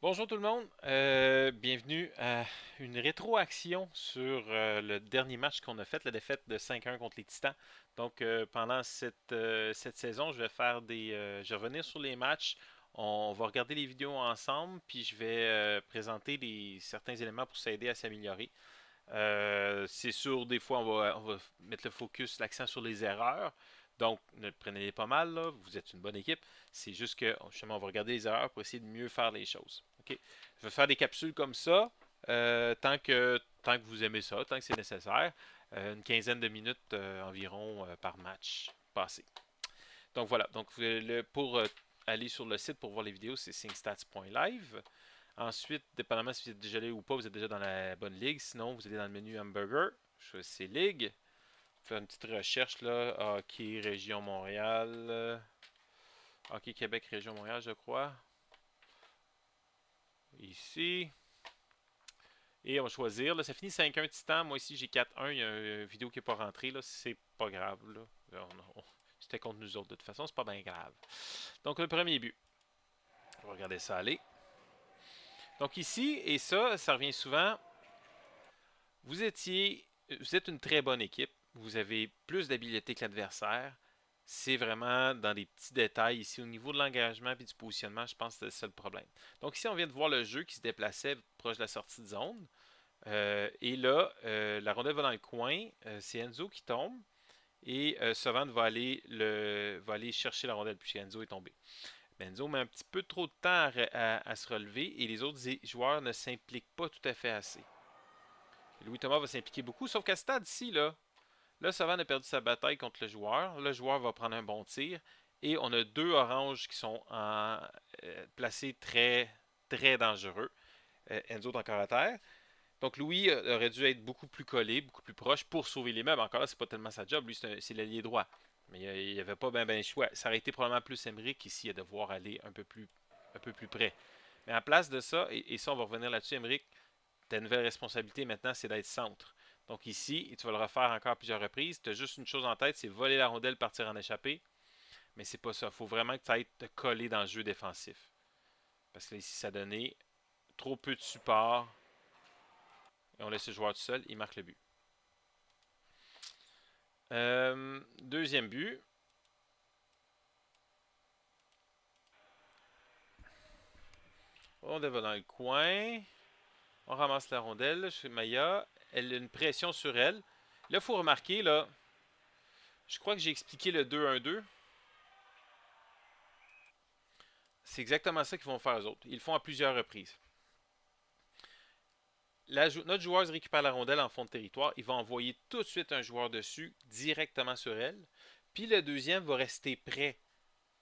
Bonjour tout le monde, bienvenue à une rétroaction sur le dernier match qu'on a fait, la défaite de 5-1 contre les Titans. Donc pendant cette saison, je vais revenir sur les matchs, on va regarder les vidéos ensemble, puis je vais présenter certains éléments pour s'aider à s'améliorer. C'est sûr, des fois, on va mettre le focus, l'accent sur les erreurs. Donc, ne prenez-les pas mal, là. Vous êtes une bonne équipe. C'est juste que, justement, on va regarder les erreurs pour essayer de mieux faire les choses. OK? Je vais faire des capsules comme ça, tant que vous aimez ça, tant que c'est nécessaire. Une quinzaine de minutes environ par match passé. Donc, voilà. Donc, pour aller sur le site pour voir les vidéos, c'est singstats.live. Ensuite, dépendamment si vous êtes déjà allé ou pas, vous êtes déjà dans la bonne ligue. Sinon, vous allez dans le menu Hamburger, choisissez Ligue, faire une petite recherche là, Hockey Région Montréal, Hockey Québec Région Montréal, je crois. Ici. Et on va choisir. Là, ça finit 5-1 Titan. Moi ici, j'ai 4-1. Il y a une vidéo qui n'est pas rentrée. Là. C'est pas grave. Là. C'était contre nous autres. De toute façon, c'est pas bien grave. Donc, le premier but. On va regarder ça aller. Donc ici, et ça revient souvent. Vous vous êtes une très bonne équipe. Vous avez plus d'habileté que l'adversaire. C'est vraiment dans des petits détails ici au niveau de l'engagement et du positionnement, je pense que c'est ça le problème. Donc ici, on vient de voir le jeu qui se déplaçait proche de la sortie de zone. Et là, la rondelle va dans le coin. C'est Enzo qui tombe. Et Savan va aller chercher la rondelle puisque Enzo est tombé. Enzo met un petit peu trop de temps à se relever et les autres joueurs ne s'impliquent pas tout à fait assez. Louis Thomas va s'impliquer beaucoup, sauf qu'à ce stade ici, là, Savan a perdu sa bataille contre le joueur. Le joueur va prendre un bon tir. Et on a deux oranges qui sont placés très, très dangereux. Enzo est encore à terre. Donc Louis aurait dû être beaucoup plus collé, beaucoup plus proche pour sauver les meubles. Encore là, c'est pas tellement sa job. Lui, c'est l'allié droit. Mais il n'y avait pas bien ben choix. Ça aurait été probablement plus Emmerich ici à devoir aller un peu plus près. Mais en place de ça, et ça, on va revenir là-dessus, Emmerich, ta nouvelle responsabilité maintenant, c'est d'être centre. Donc ici, et tu vas le refaire encore plusieurs reprises, tu as juste une chose en tête, c'est voler la rondelle, partir en échappée. Mais c'est pas ça. Il faut vraiment que tu ailles te coller dans le jeu défensif. Parce que là, ici, ça a donné trop peu de support. Et on laisse le joueur tout seul, il marque le but. Deuxième but. On va dans le coin. On ramasse la rondelle chez Maya. Elle a une pression sur elle. Là, il faut remarquer, là, je crois que j'ai expliqué le 2-1-2. C'est exactement ça qu'ils vont faire eux autres. Ils le font à plusieurs reprises. Notre joueuse récupère la rondelle en fond de territoire. Il va envoyer tout de suite un joueur dessus, directement sur elle. Puis le deuxième va rester près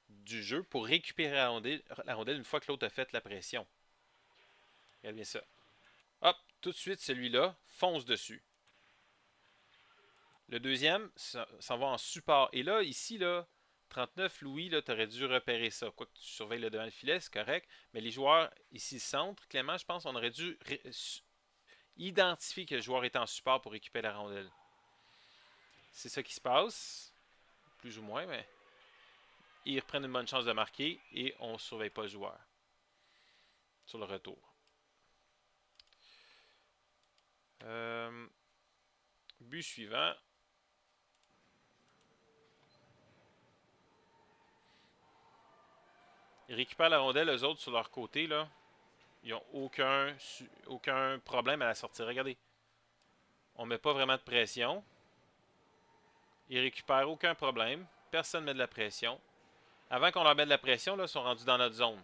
du jeu pour récupérer la rondelle une fois que l'autre a fait la pression. Regarde bien ça. Hop, tout de suite, celui-là fonce dessus. Le deuxième s'en va en support. Et là, ici, là, 39, Louis, tu aurais dû repérer ça. Quoi que tu surveilles le devant le filet, c'est correct. Mais les joueurs ici centre, Clément, je pense, on aurait dû identifier que le joueur était en support pour récupérer la rondelle. C'est ça qui se passe, plus ou moins, mais ils reprennent une bonne chance de marquer et on ne surveille pas le joueur sur le retour. Euh, But suivant. Ils récupèrent la rondelle, eux autres, sur leur côté, là. Ils n'ont aucun problème à la sortir. Regardez, on ne met pas vraiment de pression. Ils récupèrent aucun problème. Personne ne met de la pression. Avant qu'on leur mette de la pression, là, ils sont rendus dans notre zone.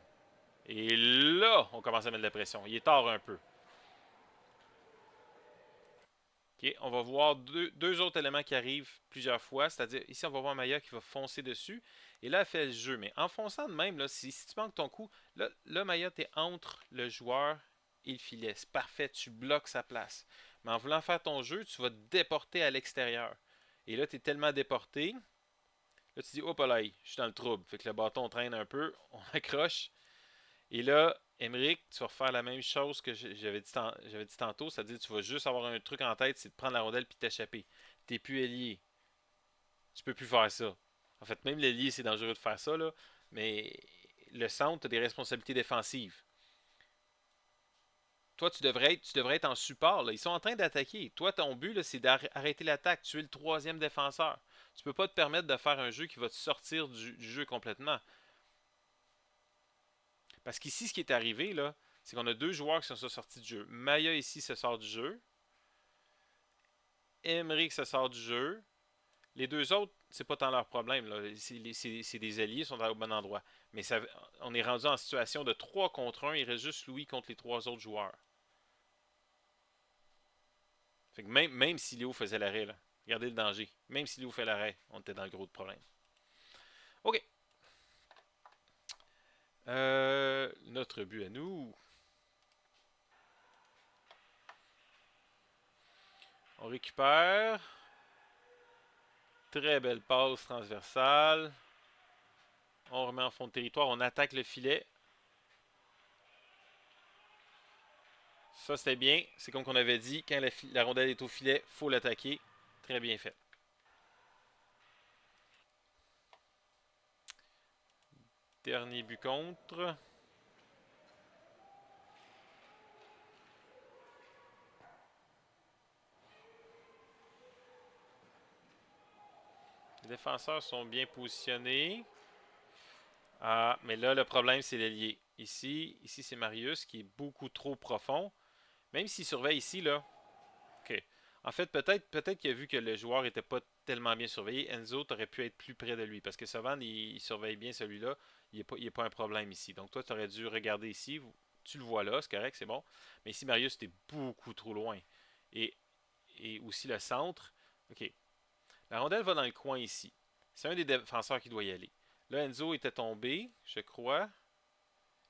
Et là, on commence à mettre de la pression. Il est tard un peu. OK, on va voir deux autres éléments qui arrivent plusieurs fois. C'est-à-dire, ici, on va voir Maya qui va foncer dessus. Et là, elle fait le jeu. Mais en fonçant de même, là, si tu manques ton coup, là Maya, tu es entre le joueur et le filet. C'est parfait, tu bloques sa place. Mais en voulant faire ton jeu, tu vas te déporter à l'extérieur. Et là, tu es tellement déporté. Là, tu dis, hop là, je suis dans le trouble. Fait que le bâton traîne un peu, on accroche. Et là, Emmerich, tu vas refaire la même chose que j'avais dit tantôt, c'est-à-dire que tu vas juste avoir un truc en tête, c'est de prendre la rondelle puis t'échapper. T'es plus ailier. Tu peux plus faire ça. En fait, même l'ailier, c'est dangereux de faire ça, là, mais le centre, tu as des responsabilités défensives. Toi, tu devrais être en support. Là. Ils sont en train d'attaquer. Toi, ton but, c'est d'arrêter l'attaque. Tu es le troisième défenseur. Tu peux pas te permettre de faire un jeu qui va te sortir du jeu complètement. Parce qu'ici, ce qui est arrivé, là, c'est qu'on a deux joueurs qui sont sortis du jeu. Maya, ici, se sort du jeu. Emmerich se sort du jeu. Les deux autres, c'est pas tant leur problème. C'est des alliés, ils sont au bon endroit. Mais ça, on est rendu en situation de 3 contre 1. Il reste juste Louis contre les trois autres joueurs. Fait que même si Léo faisait l'arrêt, là, regardez le danger. Même si Léo fait l'arrêt, on était dans le gros de problème. OK. Notre but à nous. On récupère. Très belle passe transversale. On remet en fond de territoire. On attaque le filet. Ça, c'était bien. C'est comme qu'on avait dit. Quand la rondelle est au filet, il faut l'attaquer. Très bien fait. Dernier but contre. Les défenseurs sont bien positionnés. Ah, mais là, le problème, c'est l'ailier. Ici c'est Marius qui est beaucoup trop profond. Même s'il surveille ici, là. OK. En fait, peut-être qu'il a vu que le joueur n'était pas tellement bien surveillé. Enzo, tu aurais pu être plus près de lui. Parce que Savan, il surveille bien celui-là. Il n'est pas un problème ici. Donc toi, tu aurais dû regarder ici. Tu le vois là, c'est correct, c'est bon. Mais ici, Marius, tu es beaucoup trop loin. Et, et aussi le centre. OK. La rondelle va dans le coin ici. C'est un des défenseurs qui doit y aller. Là, Enzo était tombé, je crois.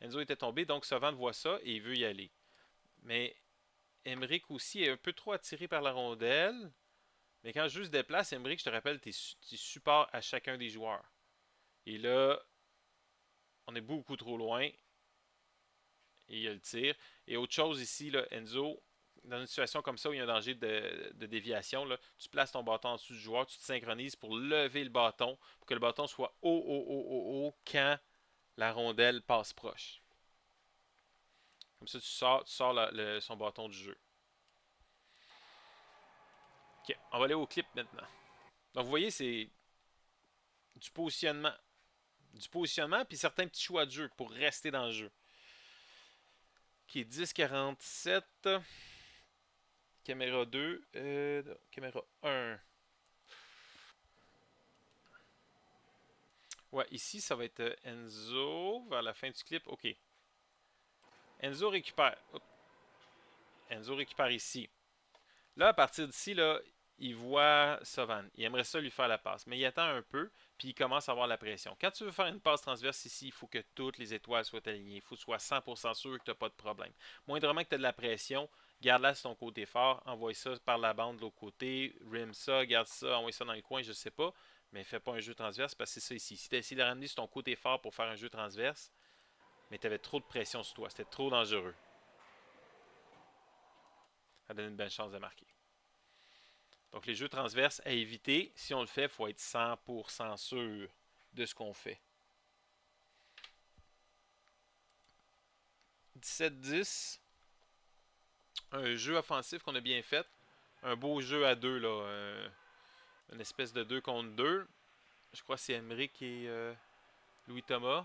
Enzo était tombé, donc Savan voit ça et il veut y aller. Mais Emmerich aussi est un peu trop attiré par la rondelle. Mais quand je se déplace, Emmerich, je te rappelle, tu es support à chacun des joueurs. Et là, on est beaucoup trop loin. Et il y a le tir. Et autre chose ici, là, Enzo, dans une situation comme ça où il y a un danger de déviation, là, tu places ton bâton en dessous du joueur, tu te synchronises pour lever le bâton, pour que le bâton soit haut quand la rondelle passe proche. Comme ça, tu sors son bâton du jeu. Ok, on va aller au clip maintenant. Donc, vous voyez, c'est du positionnement. Du positionnement, puis certains petits choix de jeu pour rester dans le jeu. Ok, 10-47. Caméra 2. Caméra 1. Ouais, ici, ça va être Enzo vers la fin du clip. Ok. Enzo récupère. Oups. Enzo récupère ici. Là, à partir d'ici, là, il voit Savan. Il aimerait ça lui faire la passe. Mais il attend un peu, puis il commence à avoir la pression. Quand tu veux faire une passe transverse ici, il faut que toutes les étoiles soient alignées. Il faut que tu sois 100% sûr que tu n'as pas de problème. Moindrement que tu as de la pression, garde-la sur ton côté fort. Envoie ça par la bande de l'autre côté. Rim ça, garde ça, envoie ça dans le coin, je sais pas. Mais fais pas un jeu transverse parce que c'est ça ici. Si tu as essayé de ramener sur ton côté fort pour faire un jeu transverse, mais tu avais trop de pression sur toi. C'était trop dangereux. Ça donne une belle chance de marquer. Donc, les jeux transverses à éviter. Si on le fait, il faut être 100% sûr de ce qu'on fait. 17-10. Un jeu offensif qu'on a bien fait. Un beau jeu à deux, là. Une espèce de 2 contre 2. Je crois que c'est Emmerich et Louis Thomas.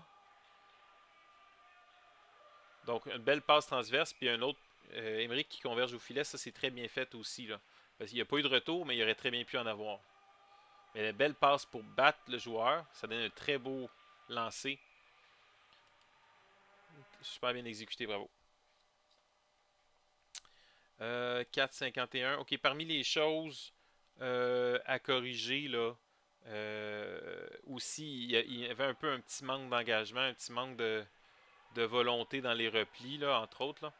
Donc, une belle passe transverse, puis un autre Emmerich qui converge au filet. Ça, c'est très bien fait aussi, là. Parce qu'il n'y a pas eu de retour, mais il aurait très bien pu en avoir. Mais la belle passe pour battre le joueur. Ça donne un très beau lancer. Super bien exécuté, bravo. 4,51. OK, parmi les choses à corriger, là, aussi, il y avait un peu un petit manque d'engagement, un petit manque de volonté dans les replis, là, entre autres. Là.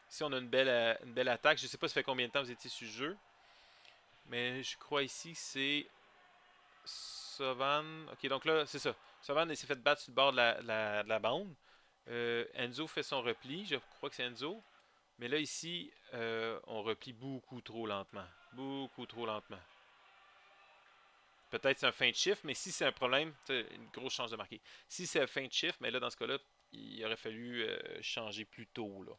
Ici, on a une belle attaque. Je ne sais pas ça fait combien de temps vous étiez sur le jeu, mais je crois ici c'est Savan. OK, donc là, c'est ça. Savan s'est fait battre sur le bord de la bande. Enzo fait son repli. Je crois que c'est Enzo. Mais là, ici, on replie beaucoup trop lentement. Beaucoup trop lentement. Peut-être c'est un fin de shift, mais si c'est un problème, une grosse chance de marquer. Si c'est un fin de shift, mais là, dans ce cas-là, il aurait fallu changer plus tôt. Là.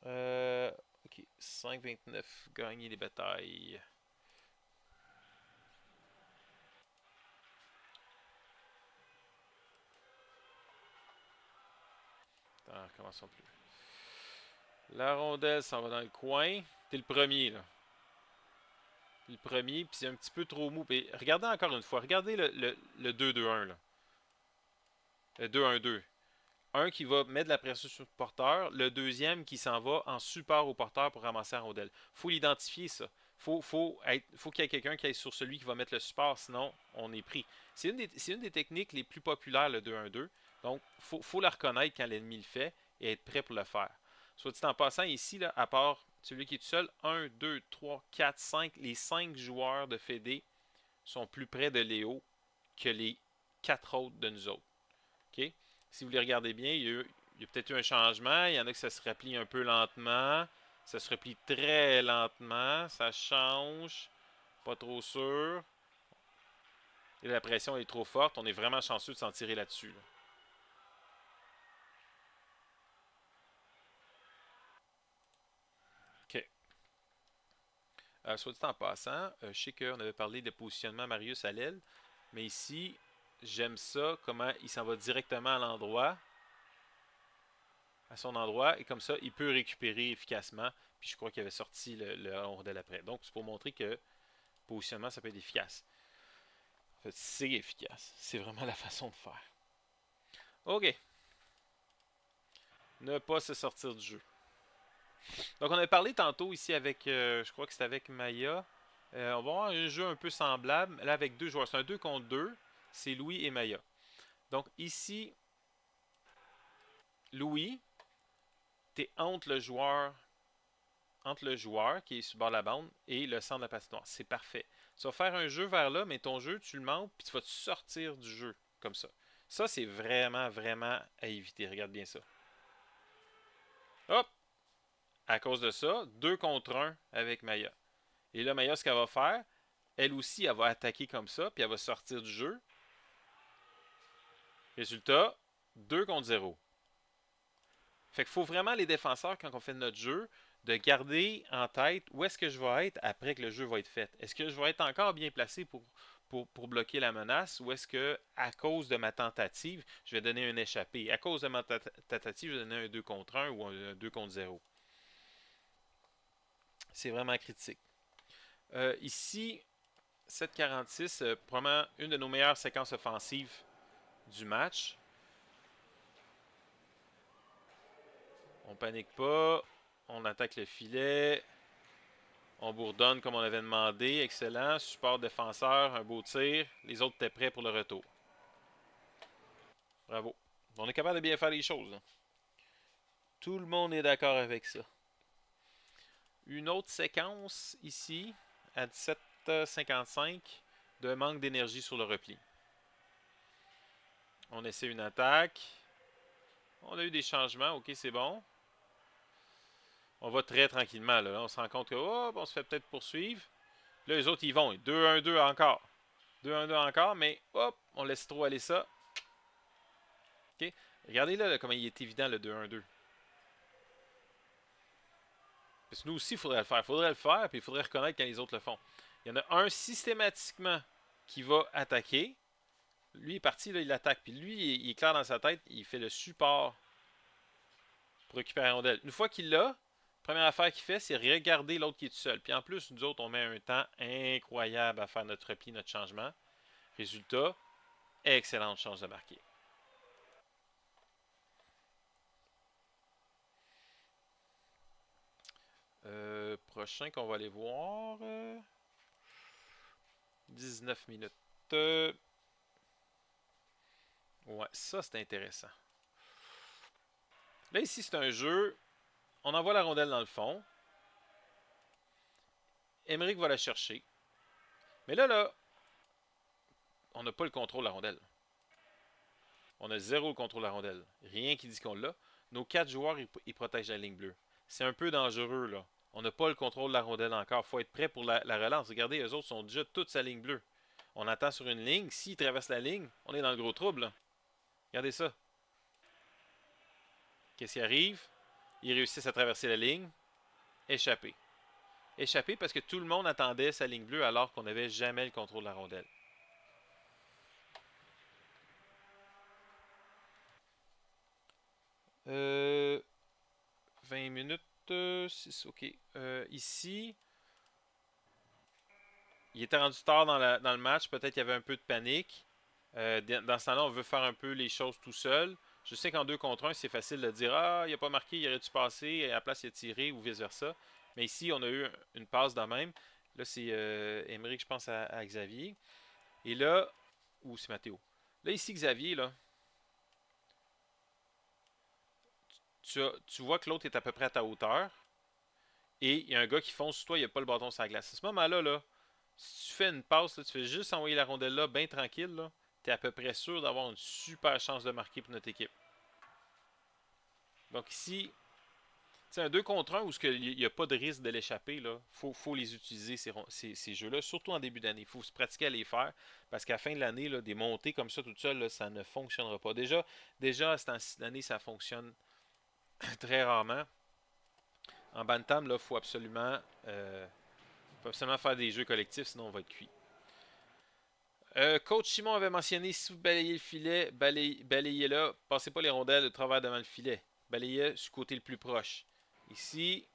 Ok, 5,29. Gagner les batailles. Attends, recommençons plus. La rondelle s'en va dans le coin. T'es le premier, là. T'es le premier, puis c'est un petit peu trop mou. Et regardez encore une fois. Regardez le 2-2-1, là. Le 2-1-2. Un qui va mettre de la pression sur le porteur, le deuxième qui s'en va en support au porteur pour ramasser la rondelle. Faut l'identifier, ça. Faut qu'il y ait quelqu'un qui aille sur celui qui va mettre le support, sinon on est pris. C'est une des techniques les plus populaires, le 2-1-2. Donc, faut la reconnaître quand l'ennemi le fait et être prêt pour le faire. Soit dit en passant, ici, là, à part celui qui est tout seul, 1, 2, 3, 4, 5, les 5 joueurs de Fédé sont plus près de Léo que les 4 autres de nous autres. OK? Si vous les regardez bien, il y a peut-être eu un changement. Il y en a que ça se replie un peu lentement. Ça se replie très lentement. Ça change. Pas trop sûr. Et la pression est trop forte. On est vraiment chanceux de s'en tirer là-dessus. Là. OK. Soit dit en passant, je sais qu'on avait parlé de positionnement Marius à l'aile. Mais ici, j'aime ça, comment il s'en va directement à l'endroit. À son endroit. Et comme ça, il peut récupérer efficacement. Puis je crois qu'il avait sorti le rondelle après. Donc, c'est pour montrer que positionnement, ça peut être efficace. En fait, c'est efficace. C'est vraiment la façon de faire. OK. Ne pas se sortir du jeu. Donc, on a parlé tantôt ici avec, je crois que c'était avec Maya. On va avoir un jeu un peu semblable, là avec deux joueurs. C'est un 2 contre 2. C'est Louis et Maya. Donc, ici, Louis, t'es entre le joueur qui est sur bord de la bande et le centre de la patinoire. C'est parfait. Tu vas faire un jeu vers là, mais ton jeu, tu le montes, puis tu vas te sortir du jeu, comme ça. Ça, c'est vraiment, vraiment à éviter. Regarde bien ça. Hop! À cause de ça, 2 contre 1 avec Maya. Et là, Maya, ce qu'elle va faire, elle aussi, elle va attaquer comme ça, puis elle va sortir du jeu. Résultat, 2 contre 0. Fait qu'il faut vraiment les défenseurs, quand on fait notre jeu, de garder en tête où est-ce que je vais être après que le jeu va être fait. Est-ce que je vais être encore bien placé pour bloquer la menace ou est-ce que, à cause de ma tentative, je vais donner un échappé? À cause de ma tentative, je vais donner un 2 contre 1 ou un 2 contre 0. C'est vraiment critique. Ici, 7,46, probablement une de nos meilleures séquences offensives du match. On panique pas. On attaque le filet. On bourdonne comme on avait demandé. Excellent. Support défenseur. Un beau tir. Les autres étaient prêts pour le retour. Bravo. On est capable de bien faire les choses. Hein. Tout le monde est d'accord avec ça. Une autre séquence ici, à 17,55, de manque d'énergie sur le repli. On essaie une attaque. On a eu des changements. Ok, c'est bon. On va très tranquillement. Là. On se rend compte que on se fait peut-être poursuivre. Là, les autres, ils vont. 2-1-2 encore. 2-1-2 encore, mais hop, on laisse trop aller ça. OK? Regardez là, comment il est évident le 2-1-2. Parce que nous aussi, il faudrait le faire. Il faudrait le faire, puis il faudrait reconnaître quand les autres le font. Il y en a un systématiquement qui va attaquer. Lui est parti, là, il attaque. Puis lui, il est clair dans sa tête, il fait le support pour récupérer la rondelle. Une fois qu'il l'a, première affaire qu'il fait, c'est regarder l'autre qui est tout seul. Puis en plus, nous autres, on met un temps incroyable à faire notre repli, notre changement. Résultat, excellente chance de marquer. Prochain qu'on va aller voir. 19 minutes. Ouais, ça c'est intéressant. Là, ici, c'est un jeu. On envoie la rondelle dans le fond. Emmerich va la chercher. Mais là, on n'a pas le contrôle de la rondelle. On a zéro le contrôle de la rondelle. Rien qui dit qu'on l'a. Nos 4 joueurs, ils protègent la ligne bleue. C'est un peu dangereux, là. On n'a pas le contrôle de la rondelle encore. Il faut être prêt pour la relance. Regardez, eux autres sont déjà toute sa ligne bleue. On attend sur une ligne. S'ils traversent la ligne, on est dans le gros trouble. Là. Regardez ça. Qu'est-ce qui arrive? Ils réussissent à traverser la ligne. Échapper. Échapper parce que tout le monde attendait sa ligne bleue alors qu'on n'avait jamais le contrôle de la rondelle. Euh, 20 minutes, 6, ok. Ici, il était rendu tard dans le match. Peut-être qu'il y avait un peu de panique. Dans ce temps-là, on veut faire un peu les choses tout seul. Je sais qu'en 2 contre 1, c'est facile de dire ah, il n'a pas marqué, il aurait dû passer, et à la place, il a tiré ou vice-versa. Mais ici, on a eu une passe de même. Là, c'est Émeric, je pense, à Xavier. Et là, ou c'est Mathéo. Là, ici, Xavier, là, tu vois que l'autre est à peu près à ta hauteur. Et il y a un gars qui fonce sur toi, il n'a pas le bâton sur la glace. À ce moment-là, là, si tu fais une passe, là, tu fais juste envoyer la rondelle là, bien tranquille, tu es à peu près sûr d'avoir une super chance de marquer pour notre équipe. Donc ici, c'est un 2 contre 1 où il n'y a pas de risque de l'échapper. Il faut les utiliser, ces jeux-là, surtout en début d'année. Il faut se pratiquer à les faire parce qu'à la fin de l'année, des montées comme ça toute seule, là, ça ne fonctionnera pas. Déjà à ce temps-ci de l'année, ça fonctionne très rarement. En Bantam, il faut absolument faire des jeux collectifs, sinon on va être cuit. Coach Simon avait mentionné si vous balayez le filet, balayez-le, passez pas les rondelles de travers devant le filet. Balayez du côté le plus proche. Ici,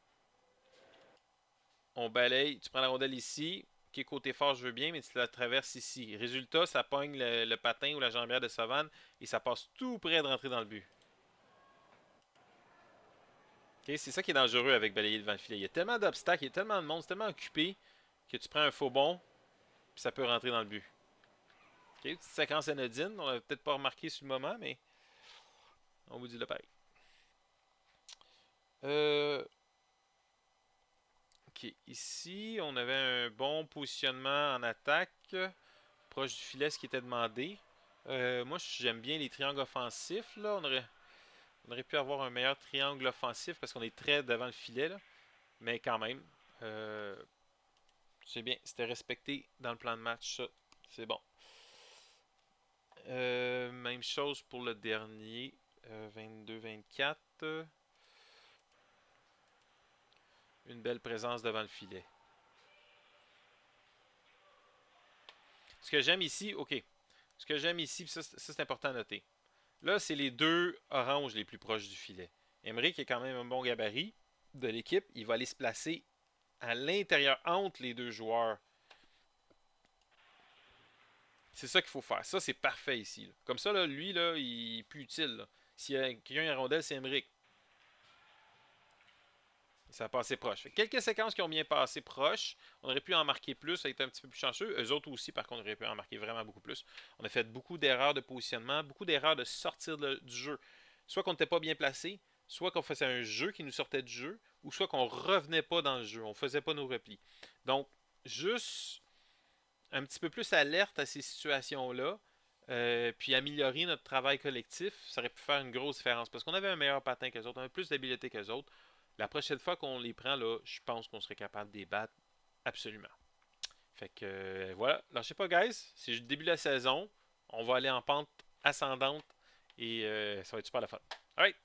on balaye, tu prends la rondelle ici, qui est côté fort, je veux bien, mais tu la traverses ici. Résultat, ça pogne le patin ou la jambière de Savane et ça passe tout près de rentrer dans le but. Okay, c'est ça qui est dangereux avec balayer devant le filet. Il y a tellement d'obstacles, il y a tellement de monde, c'est tellement occupé que tu prends un faux bond, puis ça peut rentrer dans le but. Okay, petite séquence anodine, on l'a peut-être pas remarqué sur le moment, mais on vous dit le pareil. Euh, ok, ici, on avait un bon positionnement en attaque, proche du filet, ce qui était demandé. Moi, j'aime bien les triangles offensifs. Là. On aurait pu avoir un meilleur triangle offensif parce qu'on est très devant le filet. Là. Mais quand même, euh, c'est bien. C'était respecté dans le plan de match. Ça. C'est bon. Même chose pour le dernier. 22-24. Une belle présence devant le filet. Ce que j'aime ici, ok. Ce que j'aime ici, ça c'est important à noter. Là, c'est les deux oranges les plus proches du filet. Emery, qui est quand même un bon gabarit de l'équipe, il va aller se placer à l'intérieur entre les deux joueurs. C'est ça qu'il faut faire. Ça, c'est parfait ici. Là. Comme ça, là, lui, là, il est plus utile. S'il y a quelqu'un à rondelle, c'est Emmerich. Ça a passé proche. Fait quelques séquences qui ont bien passé proche. On aurait pu en marquer plus, ça a été un petit peu plus chanceux. Eux autres aussi, par contre, on aurait pu en marquer vraiment beaucoup plus. On a fait beaucoup d'erreurs de positionnement, beaucoup d'erreurs de sortir du jeu. Soit qu'on n'était pas bien placé, soit qu'on faisait un jeu qui nous sortait du jeu, ou soit qu'on revenait pas dans le jeu. On faisait pas nos replis. Donc, juste un petit peu plus alerte à ces situations-là, puis améliorer notre travail collectif, ça aurait pu faire une grosse différence. Parce qu'on avait un meilleur patin que les autres, on avait plus d'habileté que les autres. La prochaine fois qu'on les prend, là, je pense qu'on serait capable de les battre absolument. Fait que voilà, lâchez pas, guys. C'est le début de la saison. On va aller en pente ascendante et ça va être super la fun. Alright,